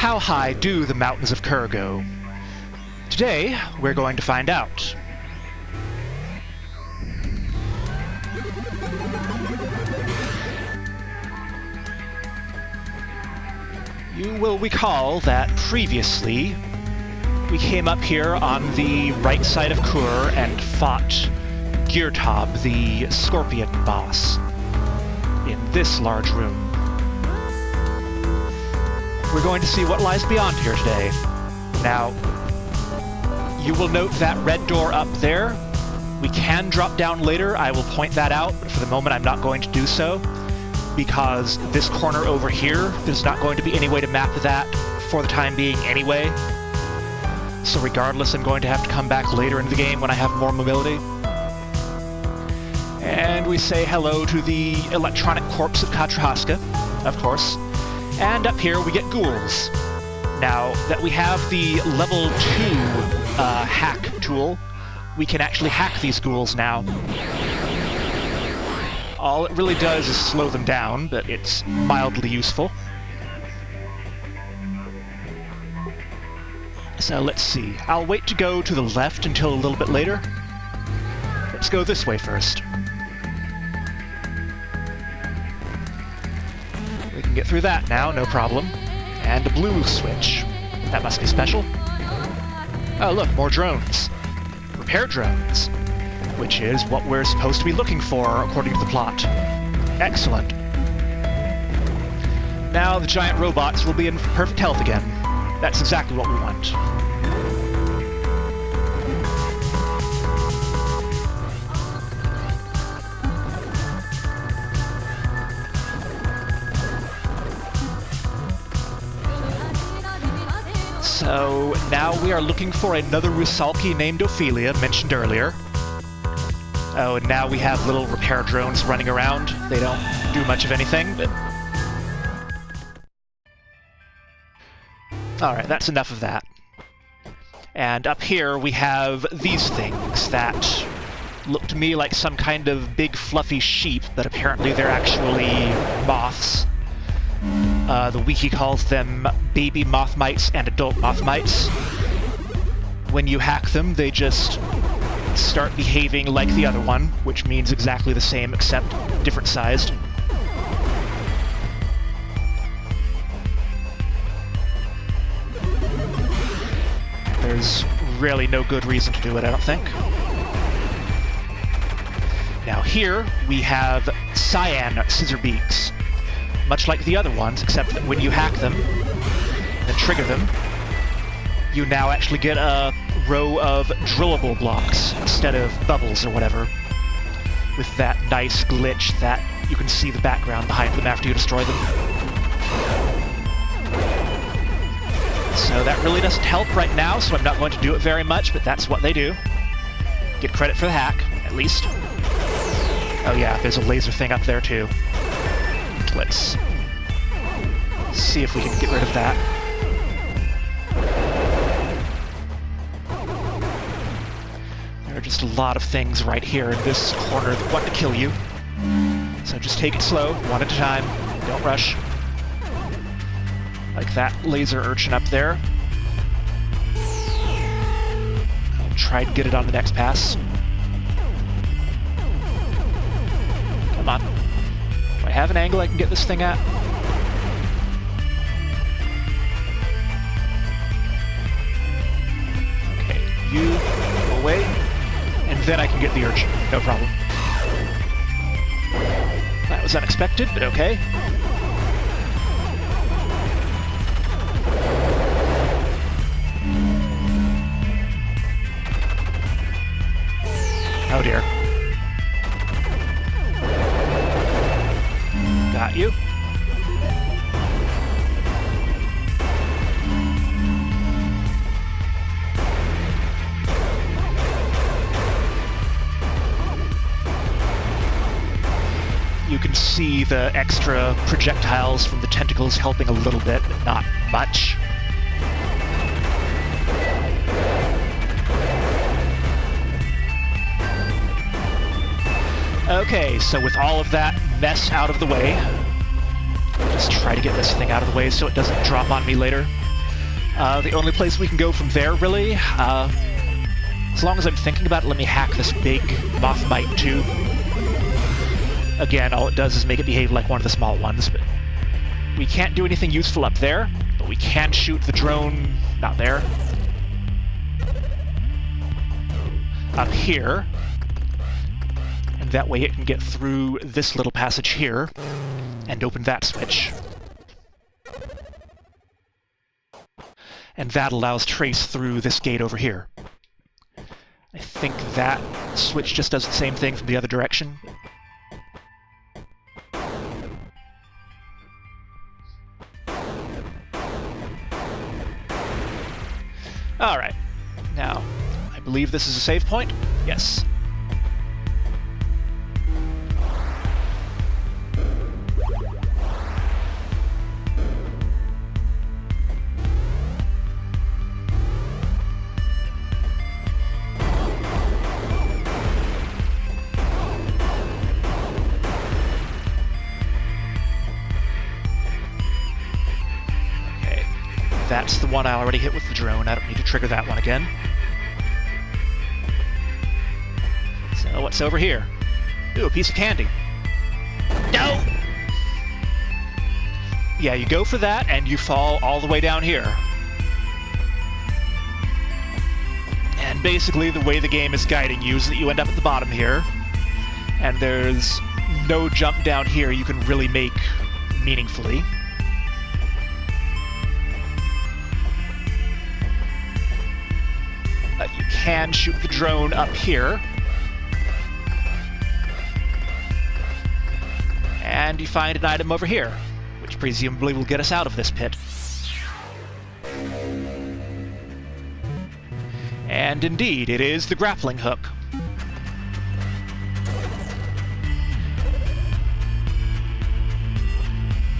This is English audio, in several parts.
How high do the mountains of Kur go? Today, we're going to find out. You will recall that previously, we came up here on the right side of Kur and fought Geartob, the Scorpion boss, in this large room. We're going to see what lies beyond here today. Now, you will note that red door up there. We can drop down later, I will point that out, but for the moment I'm not going to do so, because this corner over here, there's not going to be any way to map that for the time being anyway. So regardless, I'm going to have to come back later in the game when I have more mobility. And we say hello to the electronic corpse of Katrahaska, of course. And up here we get ghouls. Now that we have the level 2 hack tool, we can actually hack these ghouls now. All it really does is slow them down, but it's mildly useful. So let's see. I'll wait to go to the left until a little bit later. Let's go this way first. We can get through that now, no problem. And a blue switch. That must be special. Oh look, more drones. Repair drones. Which is what we're supposed to be looking for, according to the plot. Excellent. Now the giant robots will be in perfect health again. That's exactly what we want. So now we are looking for another Rusalki named Ophelia, mentioned earlier. Oh, and now we have little repair drones running around. They don't do much of anything, but... Alright, that's enough of that. And up here we have these things that look to me like some kind of big fluffy sheep, but apparently they're actually moths. The wiki calls them baby moth mites and adult moth mites. When you hack them, they just start behaving like the other one, which means exactly the same except different sized. There's really no good reason to do it, I don't think. Now here we have Cyan Scissorbeaks, much like the other ones, except that when you hack them and trigger them, you now actually get a row of drillable blocks instead of bubbles or whatever, with that nice glitch that you can see the background behind them after you destroy them. So that really doesn't help right now, so I'm not going to do it very much, but that's what they do. Get credit for the hack, at least. Oh yeah, there's a laser thing up there too. Let's see if we can get rid of that. There are just a lot of things right here in this corner that want to kill you. So just take it slow, one at a time. Don't rush. Like that laser urchin up there. I'll try to get it on the next pass. Come on. Do I have an angle I can get this thing at? Okay, you go away, and then I can get the urchin. No problem. That was unexpected, but okay. Oh dear. Got you. You can see the extra projectiles from the tentacles helping a little bit, but not much. Okay, so with all of that mess out of the way, just try to get this thing out of the way so it doesn't drop on me later. The only place we can go from there, really, as long as I'm thinking about it, let me hack this big Mothmite too. Again, all it does is make it behave like one of the small ones, but we can't do anything useful up there, but we can shoot the drone, not there. Up here, and that way it can get through this little passage here and open that switch. And that allows trace through this gate over here. I think that switch just does the same thing from the other direction. Alright, now, I believe this is a save point? Yes. That's the one I already hit with the drone. I don't need to trigger that one again. So what's over here? Ooh, a piece of candy. No! Yeah, you go for that, and you fall all the way down here. And basically, the way the game is guiding you is that you end up at the bottom here, and there's no jump down here you can really make meaningfully. You can shoot the drone up here. And you find an item over here, which presumably will get us out of this pit. And indeed, it is the Grappling Hook.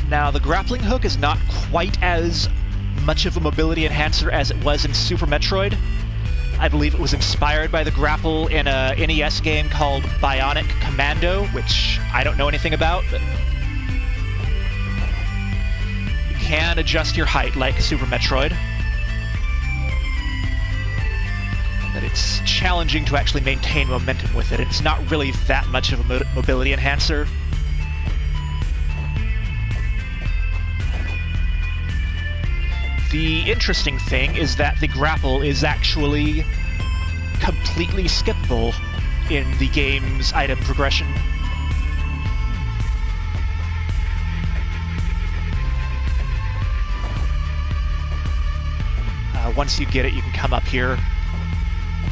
Now, the Grappling Hook is not quite as much of a mobility enhancer as it was in Super Metroid. I believe it was inspired by the grapple in a NES game called Bionic Commando, which I don't know anything about, but you can adjust your height like Super Metroid. But it's challenging to actually maintain momentum with it. It's not really that much of a mobility enhancer. The interesting thing is that the grapple is actually completely skippable in the game's item progression. Once you get it, you can come up here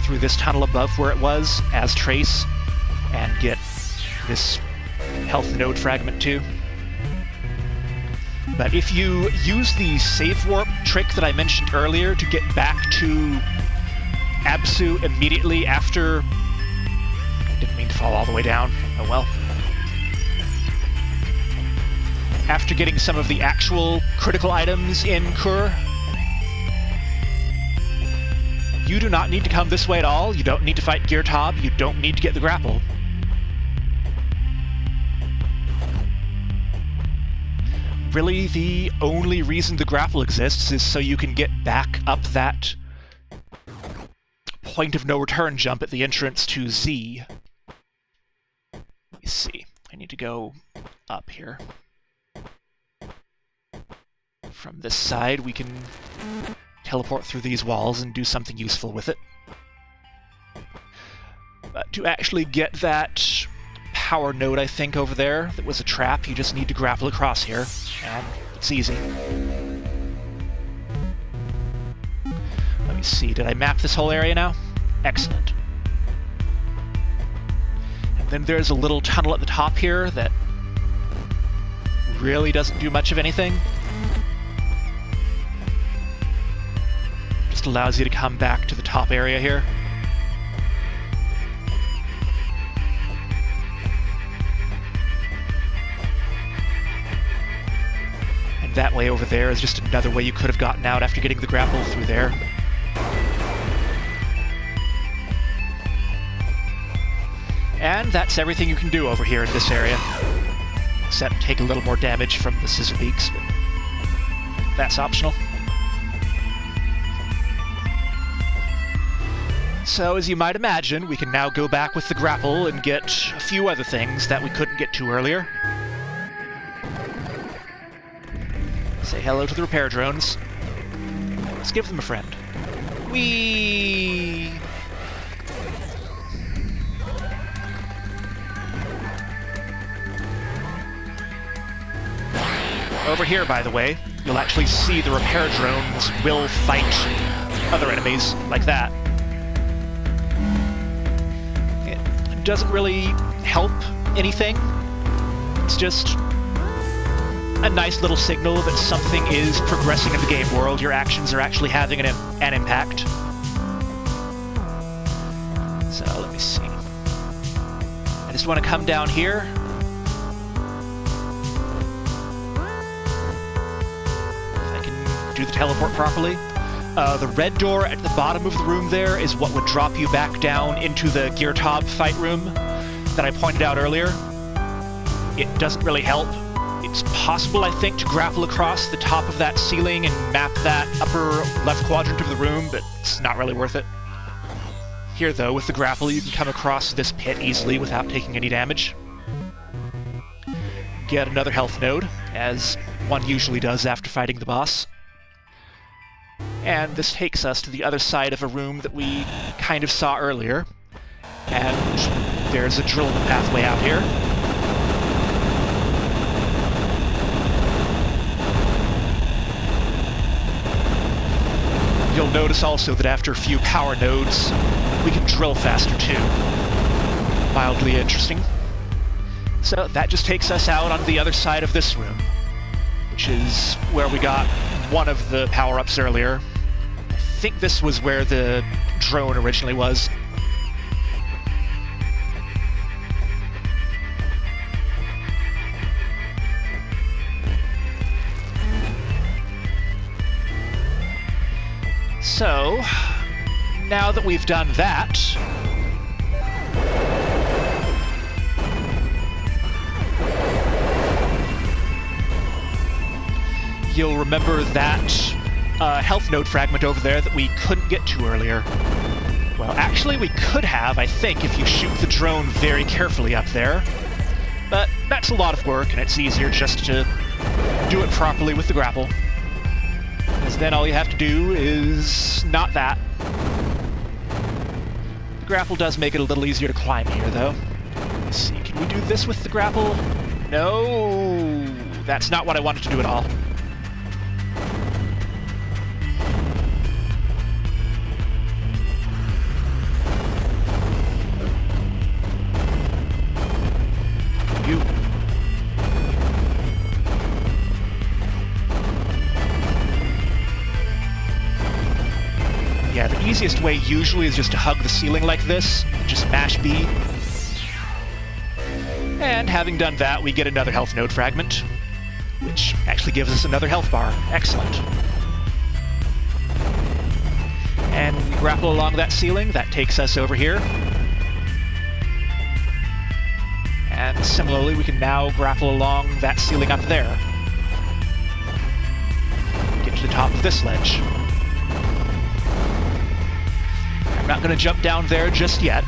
through this tunnel above where it was as Trace and get this health node fragment too. But if you use the save warp trick that I mentioned earlier to get back to Absu immediately after... Didn't mean to fall all the way down. Oh well. After getting some of the actual critical items in Kur, you do not need to come this way at all. You don't need to fight Gear Tob. You don't need to get the grapple. Really, the only reason the grapple exists is so you can get back up that point of no return jump at the entrance to Z. Let me see. I need to go up here. From this side, we can teleport through these walls and do something useful with it. But to actually get that power node, I think, over there that was a trap, you just need to grapple across here, and it's easy. Let me see, did I map this whole area now? Excellent. And then there's a little tunnel at the top here that really doesn't do much of anything. Just allows you to come back to the top area here. That way over there is just another way you could have gotten out after getting the grapple through there. And that's everything you can do over here in this area. Except take a little more damage from the Scissorbeaks, but that's optional. So, as you might imagine, we can now go back with the grapple and get a few other things that we couldn't get to earlier. Say hello to the repair drones. Let's give them a friend. Whee! Over here, by the way, you'll actually see the repair drones will fight other enemies like that. It doesn't really help anything. It's just a nice little signal that something is progressing in the game world. Your actions are actually having an impact. So, let me see. I just want to come down here. If I can do the teleport properly. The red door at the bottom of the room there is what would drop you back down into the Geartob fight room that I pointed out earlier. It doesn't really help. It's possible, I think, to grapple across the top of that ceiling and map that upper left quadrant of the room, but it's not really worth it. Here, though, with the grapple, you can come across this pit easily without taking any damage. Get another health node, as one usually does after fighting the boss. And this takes us to the other side of a room that we kind of saw earlier. And there's a drillable pathway out here. You'll notice also that after a few power nodes, we can drill faster too. Mildly interesting. So that just takes us out on the other side of this room, which is where we got one of the power-ups earlier. I think this was where the drone originally was. So, now that we've done that, you'll remember that health node fragment over there that we couldn't get to earlier. Well, actually we could have, I think, if you shoot the drone very carefully up there. But that's a lot of work, and it's easier just to do it properly with the grapple. Because then all you have to do is not that. The grapple does make it a little easier to climb here, though. Let's see, can we do this with the grapple? No, that's not what I wanted to do at all. You. Yeah, the easiest way usually is just to hug the ceiling like this, just mash B. And having done that, we get another health node fragment, which actually gives us another health bar. Excellent. And we grapple along that ceiling, that takes us over here. And similarly, we can now grapple along that ceiling up there. Get to the top of this ledge. I'm not going to jump down there just yet.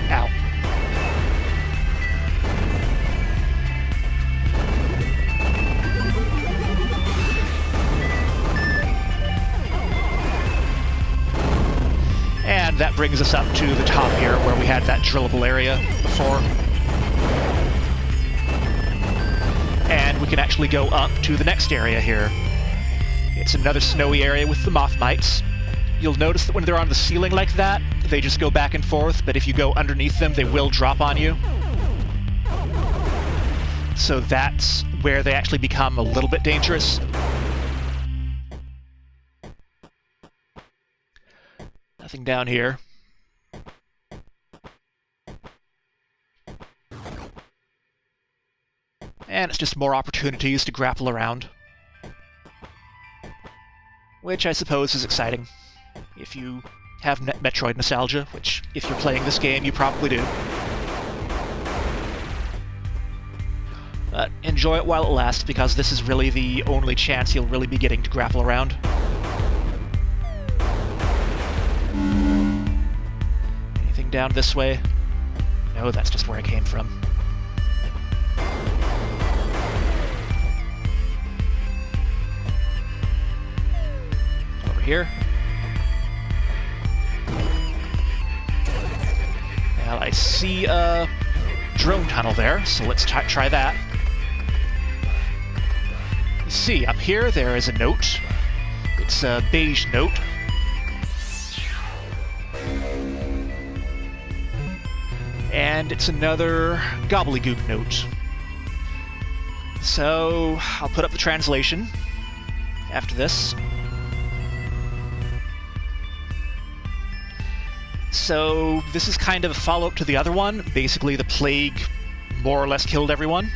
Ow. And that brings us up to the top here where we had that drillable area before. And we can actually go up to the next area here. It's another snowy area with the Moth Mites. You'll notice that when they're on the ceiling like that, they just go back and forth, but if you go underneath them, they will drop on you. So that's where they actually become a little bit dangerous. Nothing down here. And it's just more opportunities to grapple around. Which I suppose is exciting. If you have Metroid nostalgia, which if you're playing this game, you probably do. But enjoy it while it lasts, because this is really the only chance you'll really be getting to grapple around. Anything down this way? No, that's just where I came from. Over here. Well, I see a drone tunnel there, so let's try that. You see, up here there is a note. It's a beige note. And it's another gobbledygook note. So I'll put up the translation after this. So this is kind of a follow-up to the other one. Basically, the plague more or less killed everyone.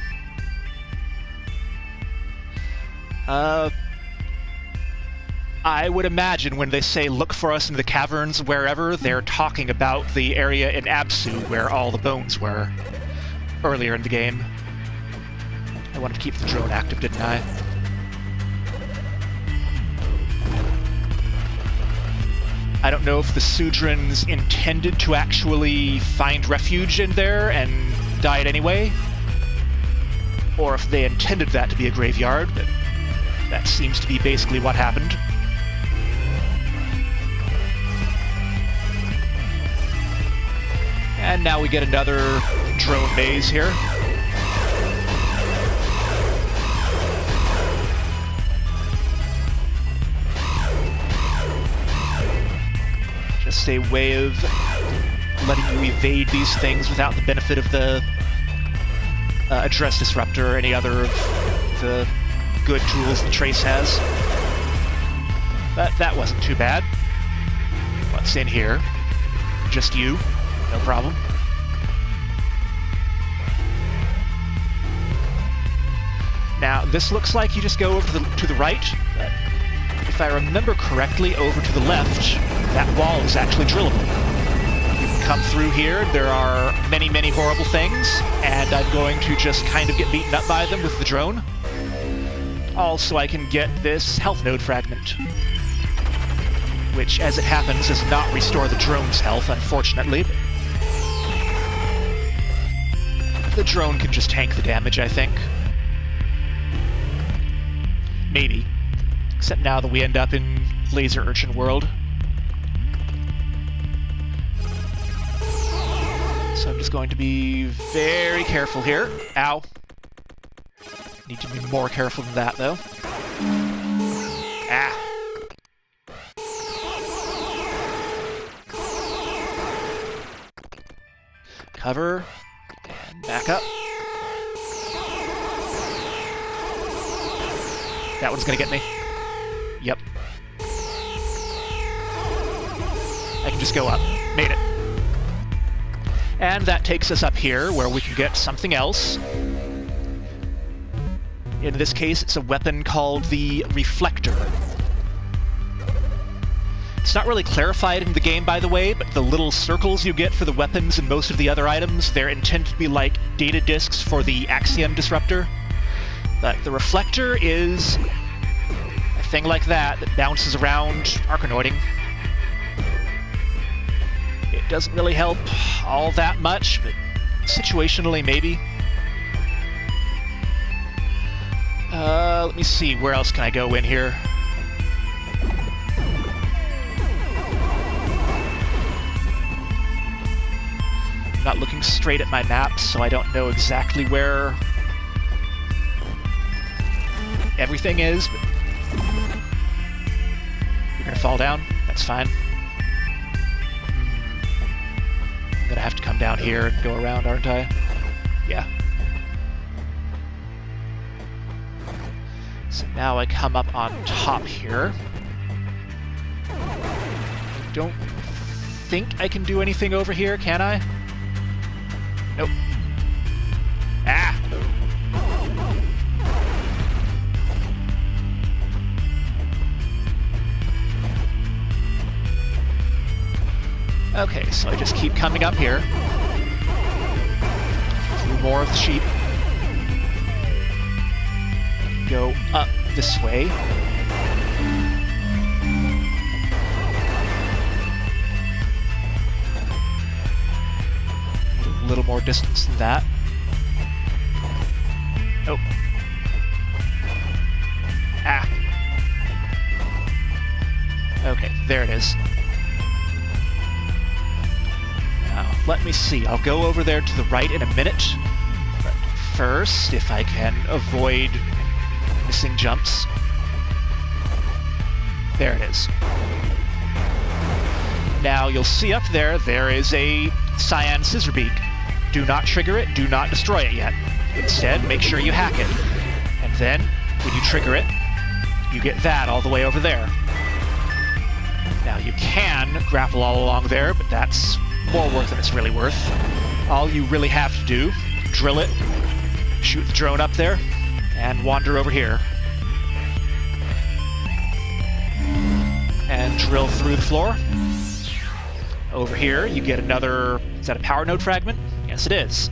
I would imagine when they say look for us in the caverns wherever, they're talking about the area in Absu where all the bones were earlier in the game. I wanted to keep the drone active, didn't I? I don't know if the Sudrins intended to actually find refuge in there and died anyway, or if they intended that to be a graveyard, but that seems to be basically what happened. And now we get another drone maze here. Just a way of letting you evade these things without the benefit of the address disruptor or any other of the good tools that Trace has. But that wasn't too bad. What's in here? Just you. No problem. Now, this looks like you just go over to the right, but if I remember correctly, over to the left, that wall is actually drillable. You can come through here, there are many, many horrible things, and I'm going to just kind of get beaten up by them with the drone. Also, I can get this health node fragment, which, as it happens, does not restore the drone's health, unfortunately. The drone can just tank the damage, I think. Maybe. Except now that we end up in Laser Urchin world. So I'm just going to be very careful here. Ow. Need to be more careful than that, though. Ah. Cover. And back up. That one's gonna get me. Yep. I can just go up. Made it. And that takes us up here, where we can get something else. In this case, it's a weapon called the Reflector. It's not really clarified in the game, by the way, but the little circles you get for the weapons and most of the other items, they're intended to be like data disks for the Axiom disruptor. But the Reflector is a thing like that bounces around Arkanoiding. It doesn't really help all that much, but situationally, maybe. Let me see, where else can I go in here? I'm not looking straight at my map, so I don't know exactly where everything is, but you're gonna fall down. That's fine. I'm gonna have to come down here and go around, aren't I? Yeah. So now I come up on top here. I don't think I can do anything over here, can I? Nope. Ah! Okay, so I just keep coming up here. Through more of the sheep. go up this way. A little more distance than that. Oh. Ah. Okay, there it is. Now, let me see. I'll go over there to the right in a minute. But first, if I can avoid missing jumps. There it is. Now, you'll see up there, there is a Cyan Scissorbeak. Do not trigger it, do not destroy it yet. Instead, make sure you hack it. And then, when you trigger it, you get that all the way over there. Now, you can grapple all along there, but that's more work than it's really worth. All you really have to do, drill it, shoot the drone up there, and wander over here. And drill through the floor. Over here, you get another... Is that a power node fragment? Yes, it is.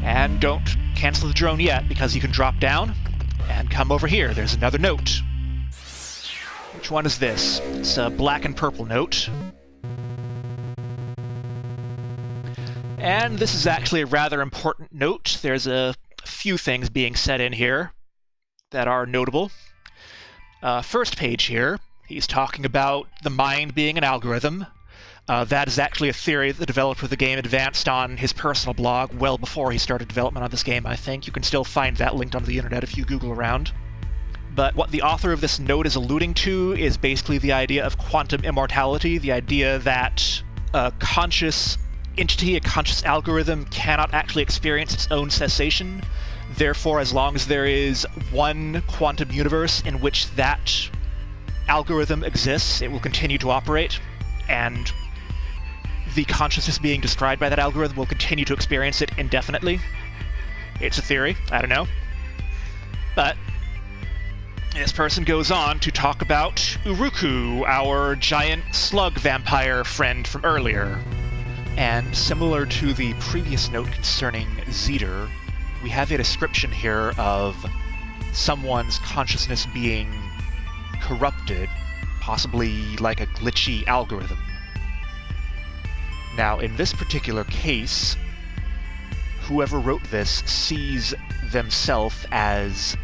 And don't cancel the drone yet, because you can drop down and come over here. There's another note. Which one is this? It's a black and purple note. And this is actually a rather important note. There's a few things being said in here that are notable. First page here, he's talking about the mind being an algorithm. That is actually a theory that the developer of the game advanced on his personal blog well before he started development on this game, I think. You can still find that linked onto the internet if you Google around. But what the author of this note is alluding to is basically the idea of quantum immortality, the idea that a conscious entity, a conscious algorithm, cannot actually experience its own cessation. Therefore, as long as there is one quantum universe in which that algorithm exists, it will continue to operate, and the consciousness being described by that algorithm will continue to experience it indefinitely. It's a theory, I don't know. But this person goes on to talk about Uruku, our giant slug vampire friend from earlier. And similar to the previous note concerning Zeder, we have a description here of someone's consciousness being corrupted, possibly like a glitchy algorithm. Now, in this particular case, whoever wrote this sees themselves as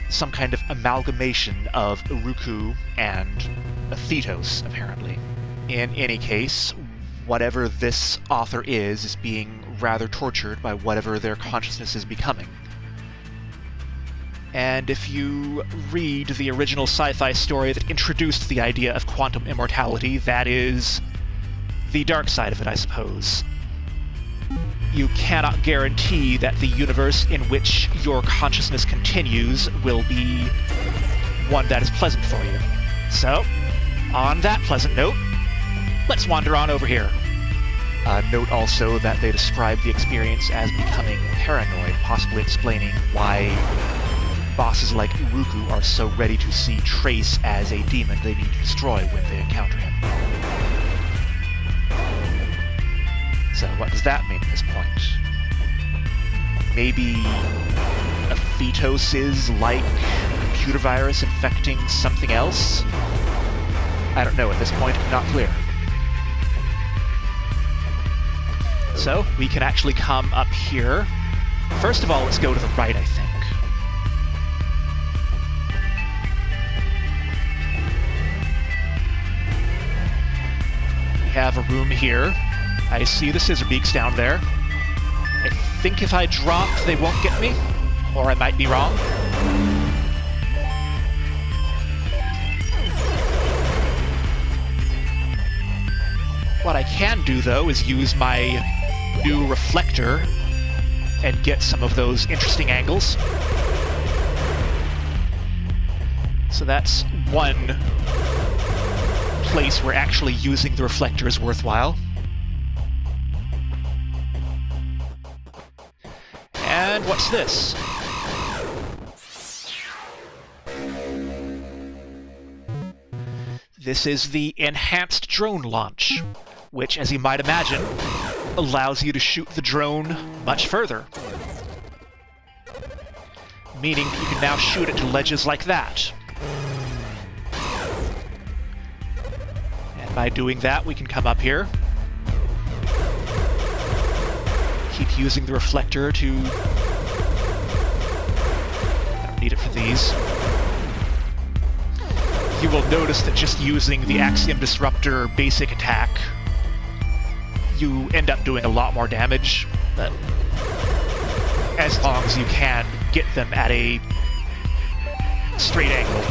some kind of amalgamation of Uruku and a Thetos, apparently. In any case, whatever this author is being rather tortured by whatever their consciousness is becoming. And if you read the original sci-fi story that introduced the idea of quantum immortality, that is the dark side of it, I suppose. You cannot guarantee that the universe in which your consciousness continues will be one that is pleasant for you. So, on that pleasant note, let's wander on over here. Note also that they describe the experience as becoming paranoid, possibly explaining why bosses like Uruku are so ready to see Trace as a demon they need to destroy when they encounter him. So what does that mean at this point? Maybe a Thetos is like a computer virus infecting something else? I don't know at this point, not clear. So, we can actually come up here. First of all, let's go to the right, I think. We have a room here. I see the Scissorbeaks down there. I think if I drop, they won't get me. Or I might be wrong. What I can do, though, is use my new Reflector and get some of those interesting angles. So that's one place where actually using the Reflector is worthwhile. And what's this? This is the enhanced drone launch, which, as you might imagine, allows you to shoot the drone much further. meaning you can now shoot it to ledges like that. And by doing that, we can come up here. Keep using the reflector to... I don't need it for these. You will notice that just using the Axiom Disruptor basic attack, you end up doing a lot more damage, but as long as you can get them at a straight angle.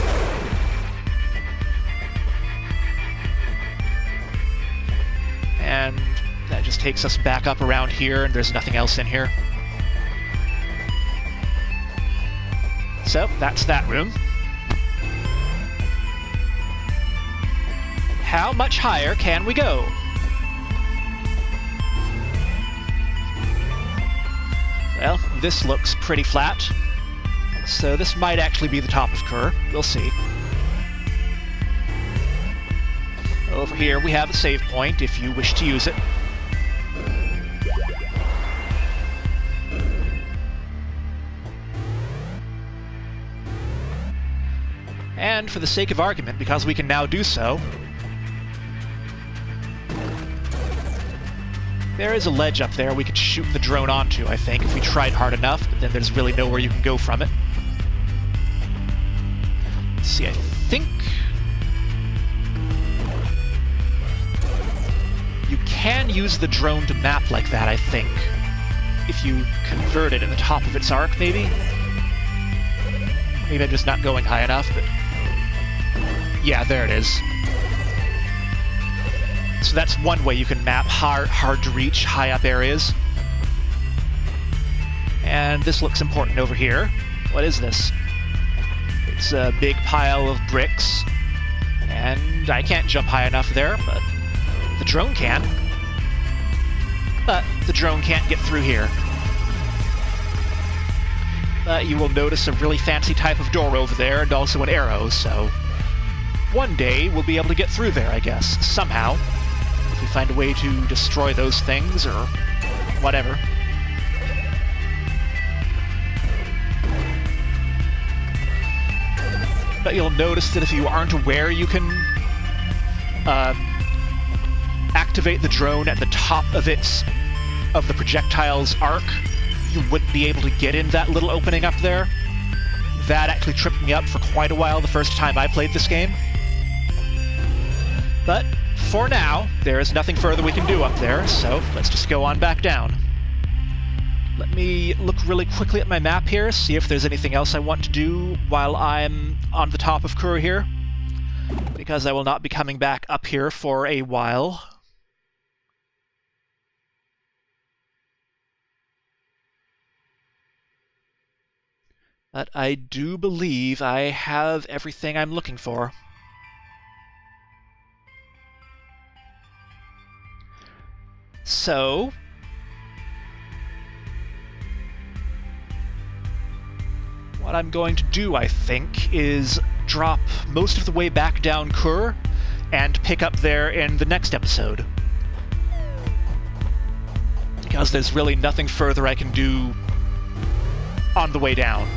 And that just takes us back up around here, and there's nothing else in here. So, that's that room. How much higher can we go? Well, this looks pretty flat, so this might actually be the top of Kur. We'll see. Over here we have a save point if you wish to use it. And for the sake of argument, because we can now do so, there is a ledge up there we could shoot the drone onto, I think, if we tried hard enough, but then there's really nowhere you can go from it. Let's see, I think... you can use the drone to map like that, I think. If you convert it at the top of its arc, maybe? Maybe I'm just not going high enough, but... yeah, there it is. So that's one way you can map hard to reach, high up areas. And this looks important over here. What is this? It's a big pile of bricks. And I can't jump high enough there, but the drone can. But the drone can't get through here. But you will notice a really fancy type of door over there, and also an arrow, so... one day we'll be able to get through there, I guess, somehow. If we find a way to destroy those things, or whatever. But you'll notice that if you aren't aware, you can activate the drone at the top of the projectile's arc. You wouldn't be able to get in that little opening up there. That actually tripped me up for quite a while the first time I played this game. But for now, there is nothing further we can do up there, so let's just go on back down. Let me look really quickly at my map here, see if there's anything else I want to do while I'm on the top of Kur here, because I will not be coming back up here for a while. But I do believe I have everything I'm looking for. So... what I'm going to do, I think, is drop most of the way back down Kur and pick up there in the next episode. Because there's really nothing further I can do on the way down.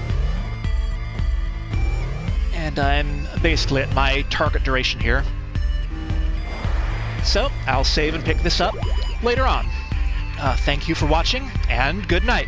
And I'm basically at my target duration here. So, I'll save and pick this up later on. Thank you for watching, and good night.